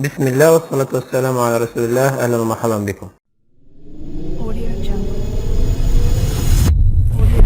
بسم الله والصلاة والسلام على رسول الله. أهلا ومرحبا بكم. Audio Jungle. Audio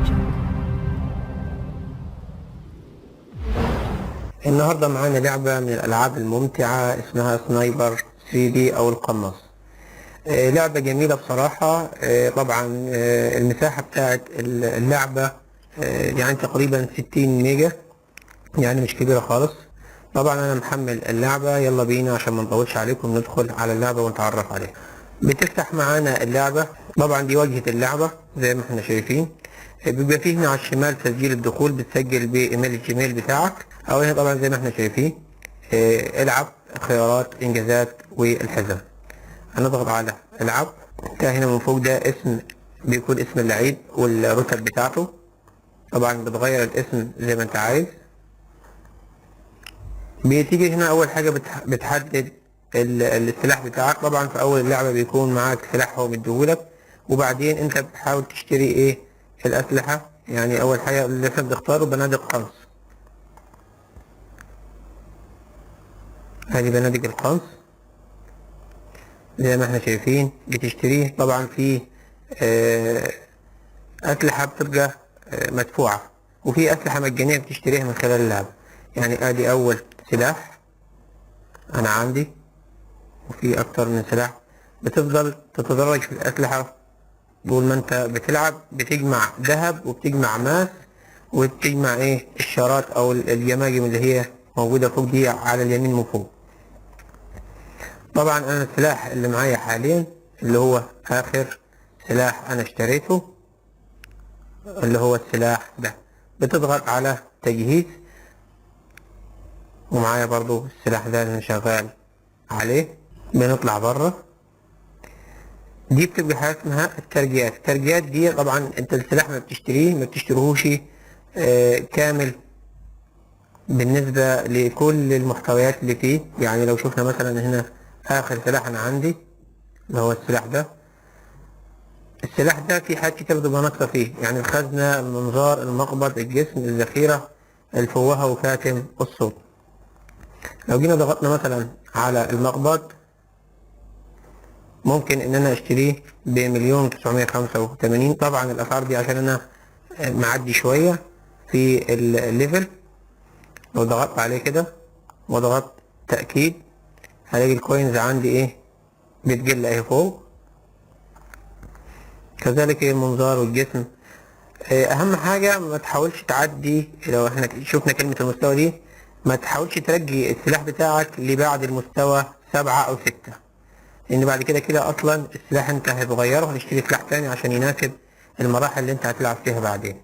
Jungle. النهاردة معانا لعبة من الألعاب الممتعة اسمها سنايبر 3D أو القناص. لعبة جميلة بصراحة. طبعا المساحة بتاعت اللعبة يعني تقريبا 60 ميجا، يعني مش كبيرة خالص. طبعا أنا محمل اللعبة، يلا بينا عشان ما نطولش عليكم ندخل على اللعبة ونتعرف عليها. بتفتح معانا اللعبة، طبعا دي واجهة اللعبة زي ما احنا شايفين. بيبقى فيه هنا على الشمال تسجيل الدخول، بتسجل بايميل الجيميل بتاعك، او هنا طبعا زي ما احنا شايفين العب، خيارات، انجازات، والحزم. هنضغط على العب. ده هنا من فوق ده اسم، بيكون اسم اللعيب والرتب بتاعته. طبعا بتغير الاسم زي ما انت عايز. بتيجي هنا اول حاجة بتحدد السلاح بتاعك. طبعا في اول اللعبة بيكون معاك سلاح هو مديهولك، وبعدين انت بتحاول تشتري ايه الاسلحة. يعني اول حاجة اللي انت بتختاره بنادق قنص. هذه بنادق القنص زي ما احنا شايفين بتشتريه. طبعا في اسلحة بتبقى مدفوعة، وفي اسلحة مجانية بتشتريها من خلال اللعبة. يعني ادي اول سلاح انا عندي، وفي اكتر من سلاح. بتفضل تتدرج في الاسلحة طول ما انت بتلعب، بتجمع ذهب وبتجمع ماس وبتجمع ايه الشارات او الجماجم اللي هي موجودة فوق دي على اليمين من فوق. طبعا انا السلاح اللي معايا حاليا اللي هو اخر سلاح انا اشتريته اللي هو السلاح ده. بتضغط على تجهيز، ومعايا برضو السلاح ده اللي انا شغال عليه. بنطلع بره. دي بتبقى حاجة اسمها الترجيات. الترجيات دي طبعا انت السلاح ما بتشتريهوش كامل بالنسبة لكل المحتويات اللي فيه. يعني لو شفنا مثلا هنا اخر سلاح انا عندي اللي هو السلاح ده. السلاح ده في حاجات كتير بتبقى ناقصة فيه، يعني الخزنة، المنظار، المقبض، الجسم، الذخيرة، الفوهة، وكاتم الصوت. لو جينا ضغطنا مثلا على المقبض، ممكن ان انا اشتريه ب1,985,000. طبعا الاسعار دي عشان انا معدي شوية في الليفل. لو ضغطت عليه كده وضغطت تأكيد، هلاقي الكوينز عندي ايه بتقل اهي فوق. كذلك المنظار والجسم. اهم حاجة ما تحاولش تعدي، لو احنا شفنا كلمة المستوى دي، ما تحاولش ترجي السلاح بتاعك لبعد المستوى 7 او 6، لان بعد كده اصلا السلاح انت هتغيره وهتشتري سلاح تاني عشان يناسب المراحل اللي انت هتلعب فيها بعدين.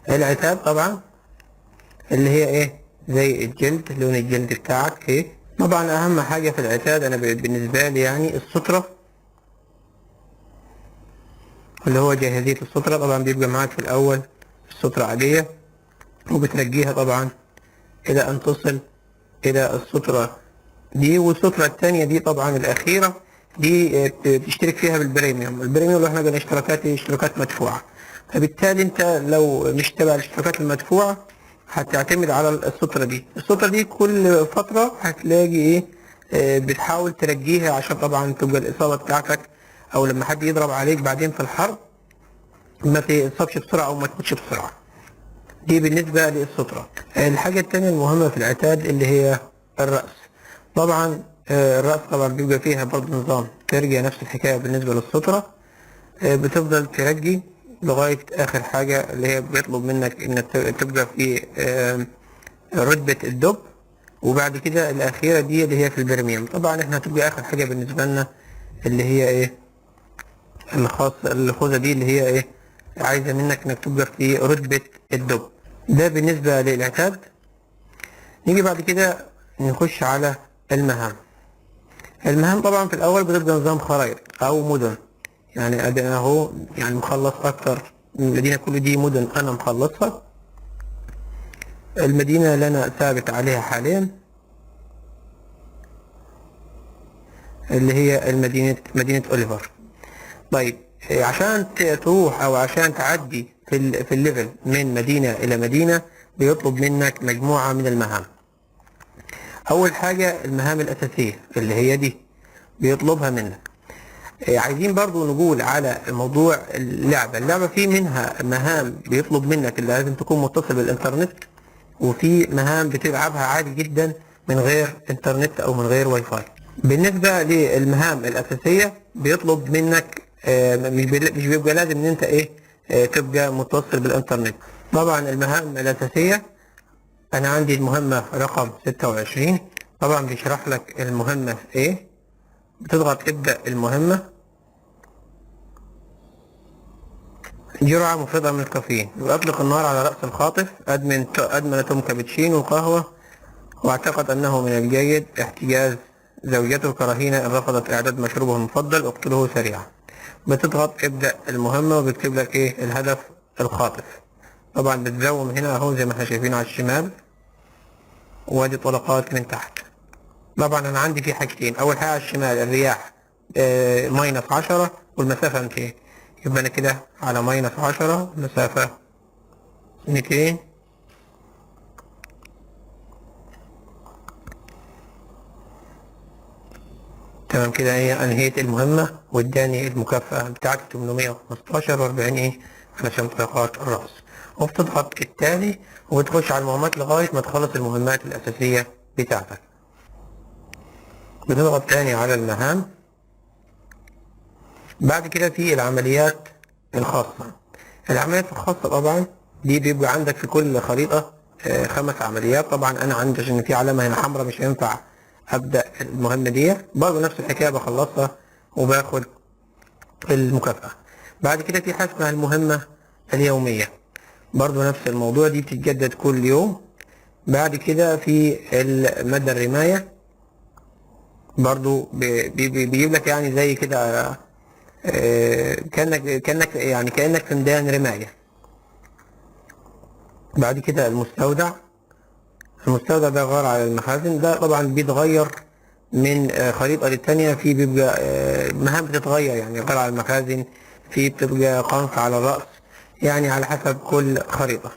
العتاد طبعا اللي هي ايه زي الجلد، لون الجلد بتاعك ايه. طبعا اهم حاجة في العتاد انا بالنسبة لي يعني السترة، اللي هو جاهزية السترة. طبعا بيبقى معاك في الاول السترة عادية، وبترجيها طبعا الى ان تصل الى السترة دي. والسترة التانية دي طبعا الاخيرة دي بتشترك فيها بالبريميوم. البريميوم اللي احنا قلنا اشتراكات مدفوعة، فبالتالي انت لو مش تبع الاشتراكات المدفوعة هتعتمد على السترة دي. السترة دي كل فترة هتلاقي ايه بتحاول ترجيها عشان طبعا تبقى الاصابة بتاعتك، او لما حد يضرب عليك بعدين في الحرب ما تتصابش بسرعة او ما تموتش بسرعة. دي بالنسبة للسترة. الحاجة التانية المهمة في العتاد اللي هي الرأس. طبعا الرأس طبعا بيبقى فيها برضه نظام ترجية، نفس الحكاية بالنسبة للسترة. بتفضل ترجي لغاية آخر حاجة اللي هي بيطلب منك إنك تبقى في رتبة الدب، وبعد كده الأخيرة دي اللي هي في البريميوم. طبعا إحنا هتبقى آخر حاجة بالنسبة لنا اللي هي إيه الخوذة دي اللي هي إيه عايزة منك إنك تبقى في رتبة الدب. ده بالنسبة للعتاد. نيجي بعد كده نخش على المهام. المهام طبعا في الأول بتبقى نظام خرائط أو مدن. يعني ادي انا اهو يعني مخلص اكتر من المدينة، كل دي مدن انا مخلصها. المدينة اللي انا ثابت عليها حاليا اللي هي مدينة اوليفر. طيب عشان تروح او عشان تعدي في الليفل من مدينة إلى مدينة بيطلب منك مجموعة من المهام. أول حاجة المهام الأساسية اللي هي دي بيطلبها منك. عايزين برضو نقول على موضوع اللعبة فيه منها مهام بيطلب منك اللي لازم تكون متصل بالإنترنت، وفي مهام بتلعبها عادي جدا من غير إنترنت أو من غير واي فاي. بالنسبة للمهام الأساسية بيطلب منك مش بيبقى لازم إن أنت تبقى متصل بالإنترنت. طبعا المهام الأساسية أنا عندي المهمة رقم 26. طبعا بيشرح لك المهمة إيه. بتضغط ابدأ المهمة. جرعة مفرطة من الكافيين، وأطلق النار على رأس الخاطف. أدمن توم كابتشينو وقهوة، واعتقد أنه من الجيد احتجاز زوجته كرهينة إن رفضت إعداد مشروبه المفضل، اقتله سريعا. بتضغط ابدأ المهمة وبيكتب لك الهدف الخاطف. طبعا بتزوم هنا اهو زي ما احنا شايفين على الشمال، وادي طلقات من تحت. طبعا انا عندي في حاجتين، اول حاجة على الشمال الرياح -10 والمسافة 200، يبقى انا كده على -10 مسافة 200. تمام كده انهيت المهمة واداني المكافأة بتاعتي 815 و40 علشان طلقات الرأس. وبتضغط التالي وبتخش على المهمات لغاية ما تخلص المهمات الأساسية بتاعتك. بتضغط تاني على المهام. بعد كده في العمليات الخاصة. العمليات الخاصة طبعا دي بيبقى عندك في كل خريطة 5 عمليات. طبعا أنا عندي عشان في علامة هنا حمراء مش هينفع أبدأ المهمة دي، برضه نفس الحكاية بخلصها وباخد المكافأة. بعد كده في حاجة اسمها المهمة اليومية، برضه نفس الموضوع، دي بتتجدد كل يوم. بعد كده في مدى الرماية، برضه بيجيب لك يعني زي كده كأنك في ميدان رماية. بعد كده المستودع ده عبارة على المخازن. ده طبعا بيتغير من خريطة للتانية، في بيبقى مهام بتتغير يعني غير على المخازن، في بتبقى قنص على الرأس، يعني على حسب كل خريطة.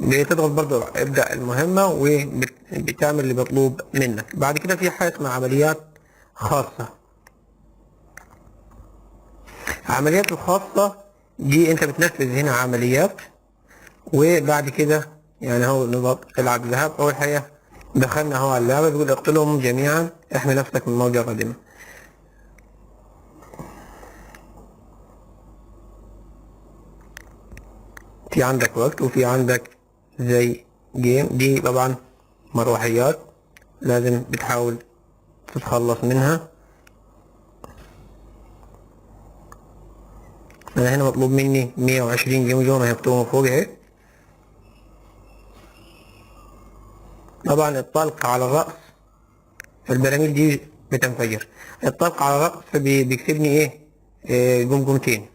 بتضغط برضو ابدأ المهمة وبتعمل اللي مطلوب منك. بعد كده في حاجة اسمها عمليات خاصة. عمليات الخاصة دي انت بتنفذ هنا عمليات، وبعد كده يعني هو نضغط العب ذهاب. اول حاجة دخلنا اهو على اللعبة، بيقول اقتلهم جميعا احمي نفسك من موجة قادمة. في عندك وقت وفي عندك زي جيم. دي طبعا مروحيات لازم بتحاول تتخلص منها. انا هنا مطلوب مني 120 جمجمة هيكتبهم فوق اهي. طبعا الطلق على الرأس، البراميل دي بتنفجر. الطلق على الرأس بيكتبني جمجمتين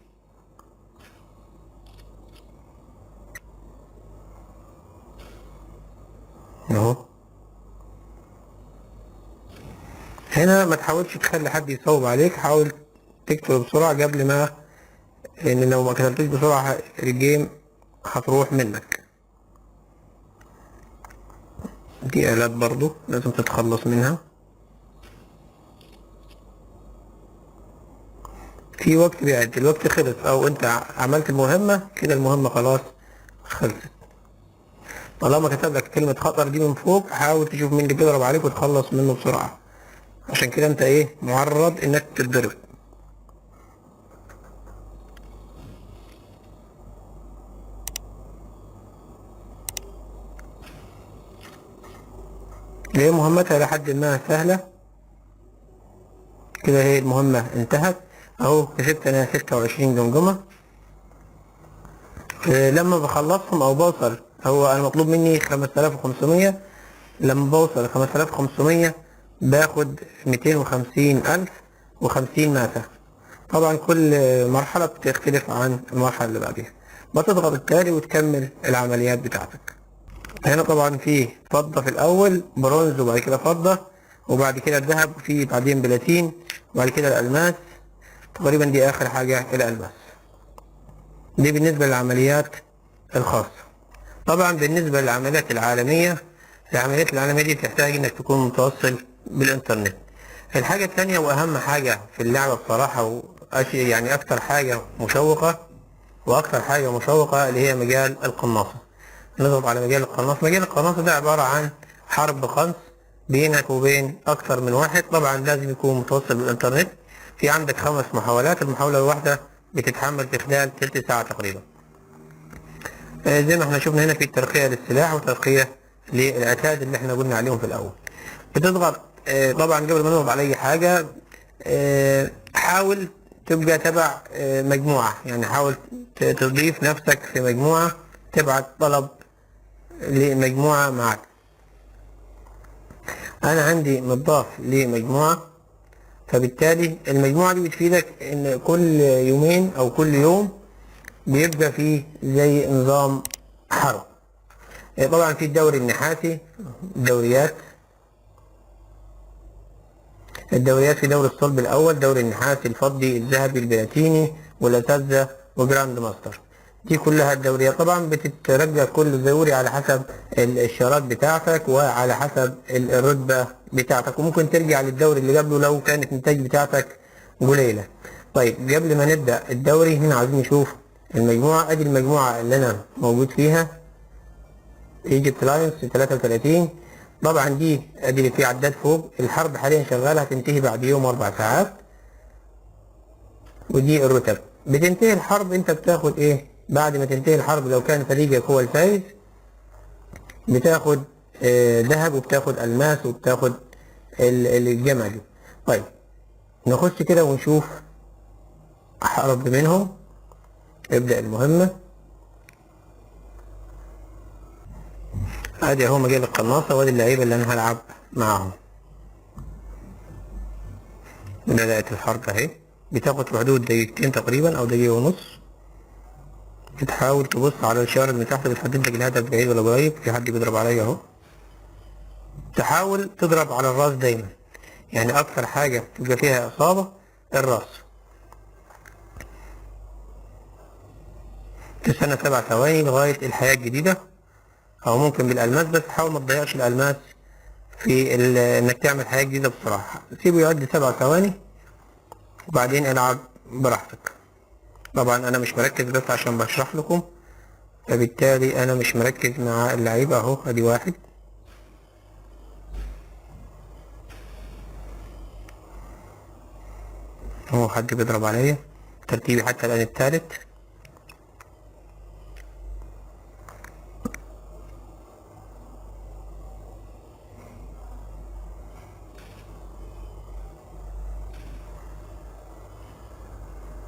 اهو. هنا ما تحاولش تخلي حد يصوب عليك، حاول تكتب بسرعة قبل ما، لان لو ما كتبتش بسرعة الجيم هتروح منك. دي آلات برضو لازم تتخلص منها. في وقت بيعد، الوقت خلص او انت عملت المهمة كده، المهمة خلاص خلصت. طالما كتب لك كلمة خطر دي من فوق، حاول تشوف مين اللي بيضرب عليك وتخلص منه بسرعة، عشان كده انت معرض انك تتضرب. هي مهمتها لحد ما سهلة كده. هي المهمة انتهت اهو، كسبت انا 26 جمجمة. لما بخلصهم او بوصل، هو انا مطلوب مني 5500، لما بوصل 5500 باخد 250,000 و50 ماسة. طبعا كل مرحلة بتختلف عن المرحلة اللي بعدها. بتضغط التالي وتكمل العمليات بتاعتك. هنا طبعا في فضة في الأول، برونز وبعد كده فضة، وبعد كده الذهب، وفي بعدين بلاتين، وبعد كده الألماس. تقريبا دي آخر حاجة الألماس. دي بالنسبة للعمليات الخاصة. طبعا بالنسبة للعمليات العالمية، العمليات العالمية دي بتحتاج انك تكون متوصل بالانترنت. الحاجة التانية واهم حاجة في اللعبة بصراحة، يعني اكتر حاجة مشوقة واكتر حاجة مشوقة اللي هي مجال القناصة. نضغط على مجال القناصة. مجال القناصة ده عبارة عن حرب قنص بينك وبين اكتر من واحد. طبعا لازم يكون متوصل بالانترنت. في عندك 5 محاولات، المحاولة الواحدة بتتحمل في خلال تلت ساعة تقريبا. زي ما احنا شفنا هنا في ترقية للسلاح وترقية للعتاد اللي احنا قلنا عليهم في الاول. بتضغط طبعا قبل ما نضغط على اي حاجة حاول تبقى تبع مجموعة، يعني حاول تضيف نفسك في مجموعة، تبعت طلب لمجموعة معك. انا عندي مضاف لمجموعة، فبالتالي المجموعة دي بتفيدك ان كل يومين او كل يوم بيبقى فيه زي نظام حرب. طبعا في الدوري النحاسي، الدوريات في دوري الصلب الاول، دوري النحاسي، الفضي، الذهبي، البلاتيني، والاساتذة، وجراند ماستر. دي كلها الدوريات. طبعا بتترجى كل دوري على حسب الشارات بتاعتك وعلى حسب الرتبة بتاعتك، وممكن ترجع للدوري اللي قبله لو كانت النتائج بتاعتك قليلة. طيب قبل ما نبدأ الدوري هنا عايزين نشوف المجموعة. ادي المجموعة اللي انا موجود فيها، ايجيبت لاينز 33. طبعا دي ادي اللي فيه عداد فوق. الحرب حاليا شغالة، هتنتهي بعد يوم 4 ساعات. ودي الرتب. بتنتهي الحرب انت بتاخد ايه؟ بعد ما تنتهي الحرب لو كان فريقك هو الفايز بتاخد ذهب وبتاخد الماس وبتاخد الجمع دي. طيب نخش كده ونشوف حرب منهم. ابدأ المهمة. ادي اهو مجال القناصة، وادي اللعيبة اللي انا هلعب معاهم. بدأت الحرب اهي، بتاخد في حدود دقيقتين تقريبا او دقيقة ونص. بتحاول تبص على الشارة اللي تحت، بتحدد لك الهدف بعيد ولا قريب. في حد بيضرب عليا اهو. تحاول تضرب على الراس دايما، يعني اكتر حاجة تبقى فيها اصابة الراس. تستنى 7 ثواني لغاية الحياة الجديدة، او ممكن بالالماس، بس حاول ما تضيعش الالماس في انك تعمل حياة جديدة بصراحة. سيبه يعدي 7 ثواني وبعدين العب براحتك. طبعا انا مش مركز بس عشان بشرح لكم، فبالتالي انا مش مركز مع اللعيبة اهو. ادي واحد هو، حد بيضرب عليا. ترتيبي حتى الان الثالث.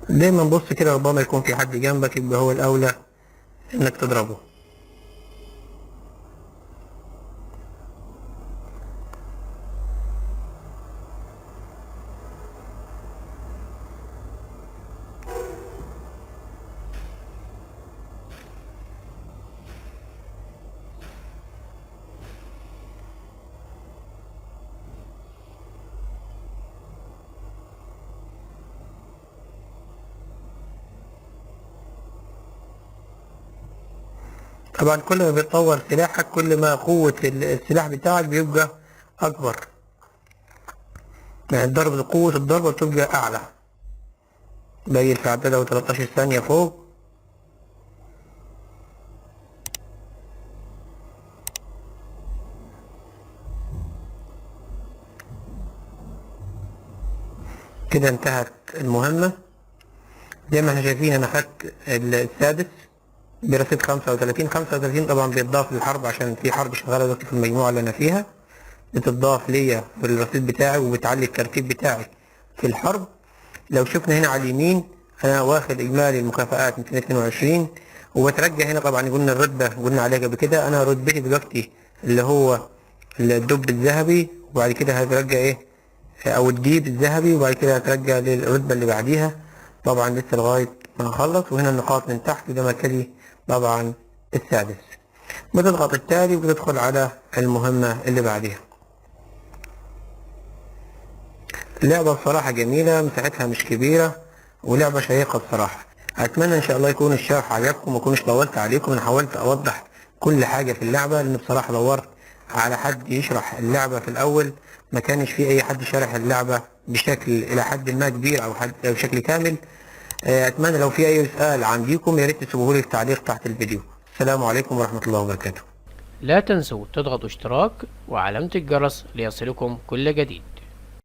دايما بص كده، ربما يكون في حد جنبك، يبقى هو الاولى انك تضربه. طبعا كل ما بيتطور سلاحك كل ما قوة السلاح بتاعك بيبقى أكبر، يعني قوة الضربة بتبقى أعلى. باقي في عدده 13 ثانية فوق. كده انتهت المهمة. زي ما احنا شايفين أنا خدت السادس برصيد 35. طبعا بيتضاف للحرب عشان في حرب شغالة دلوقتي في المجموعة اللي أنا فيها، بتضاف ليا في الرصيد بتاعي وبتعلي الترتيب بتاعي في الحرب. لو شفنا هنا على اليمين أنا واخد إجمالي المكافآت 222، وبترجع هنا. طبعا قلنا الرتبة قلنا عليها قبل كده، أنا رتبتي دلوقتي اللي هو الدب الذهبي، وبعد كده هترجع إيه أو الديب الذهبي، وبعد كده هترجع للرتبة اللي بعديها. طبعا لسه لغاية ما نخلص. وهنا النقاط من تحت، وده مكاني طبعا السادس. بتضغط التالي وبتدخل على المهمة اللي بعديها. اللعبة بصراحة جميلة، مساحتها مش كبيرة، ولعبة شيقة بصراحة. اتمنى ان شاء الله يكون الشرح عجبكم، ما اكونش طولت عليكم. انا حاولت اوضح كل حاجه في اللعبه، لان بصراحه دورت على حد يشرح اللعبه في الاول، ما كانش في اي حد شرح اللعبه بشكل الى حد ما كبير او حد أو بشكل كامل. اتمنى لو في اي سؤال عندكم يا ريت تسيبوه لي في التعليق تحت الفيديو. السلام عليكم ورحمه الله وبركاته. لا تنسوا تضغطوا اشتراك وعلامة الجرس ليصلكم كل جديد.